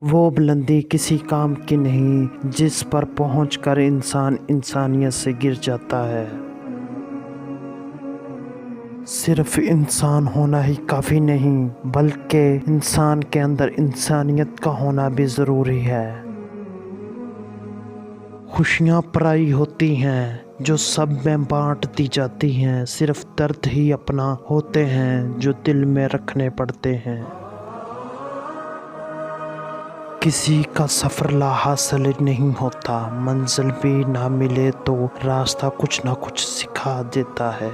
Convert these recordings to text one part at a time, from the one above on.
وہ بلندی کسی کام کی نہیں جس پر پہنچ کر انسان انسانیت سے گر جاتا ہے۔ صرف انسان ہونا ہی کافی نہیں بلکہ انسان کے اندر انسانیت کا ہونا بھی ضروری ہے۔ خوشیاں پرائی ہوتی ہیں جو سب میں بانٹ دی جاتی ہیں، صرف درد ہی اپنا ہوتے ہیں جو دل میں رکھنے پڑتے ہیں۔ کسی کا سفر لا حاصل نہیں ہوتا، منزل بھی نہ ملے تو راستہ کچھ نہ کچھ سکھا دیتا ہے۔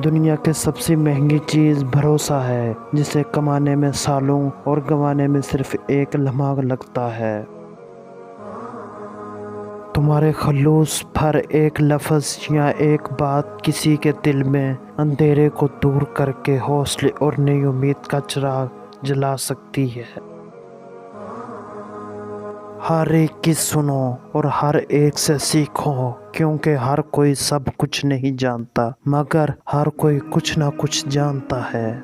دنیا کی سب سے مہنگی چیز بھروسہ ہے، جسے کمانے میں سالوں اور گنوانے میں صرف ایک لمحہ لگتا ہے۔ تمہارے خلوص پر ایک لفظ یا ایک بات کسی کے دل میں اندھیرے کو دور کر کے حوصلے اور نئی امید کا چراغ جلا سکتی ہے۔ ہر ایک کی سنو اور ہر ایک سے سیکھو، کیونکہ ہر کوئی سب کچھ نہیں جانتا مگر ہر کوئی کچھ نہ کچھ جانتا ہے۔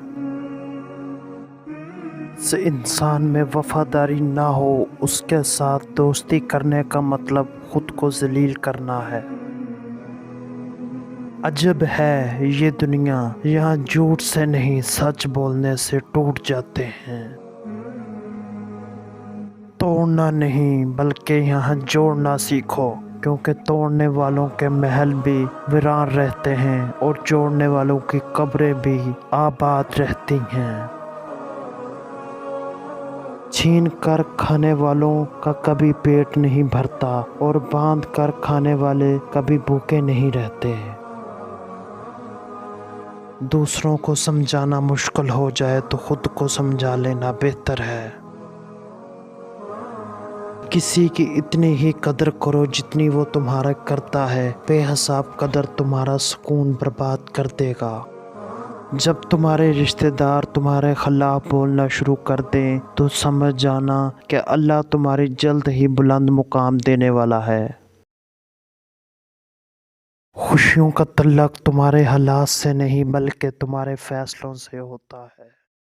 جس انسان میں وفاداری نہ ہو اس کے ساتھ دوستی کرنے کا مطلب خود کو ذلیل کرنا ہے۔ عجب ہے یہ دنیا، یہاں جھوٹ سے نہیں سچ بولنے سے ٹوٹ جاتے ہیں۔ توڑنا نہیں بلکہ یہاں جوڑنا سیکھو، کیونکہ توڑنے والوں کے محل بھی ویران رہتے ہیں اور جوڑنے والوں کی قبریں بھی آباد رہتی ہیں۔ چھین کر کھانے والوں کا کبھی پیٹ نہیں بھرتا اور باندھ کر کھانے والے کبھی بھوکے نہیں رہتے۔ دوسروں کو سمجھانا مشکل ہو جائے تو خود کو سمجھا لینا بہتر ہے۔ کسی کی اتنی ہی قدر کرو جتنی وہ تمہارا کرتا ہے، بے حساب قدر تمہارا سکون برباد کر دے گا۔ جب تمہارے رشتہ دار تمہارے خلاف بولنا شروع کر دیں تو سمجھ جانا کہ اللہ تمہاری جلد ہی بلند مقام دینے والا ہے۔ خوشیوں کا تعلق تمہارے حالات سے نہیں بلکہ تمہارے فیصلوں سے ہوتا ہے۔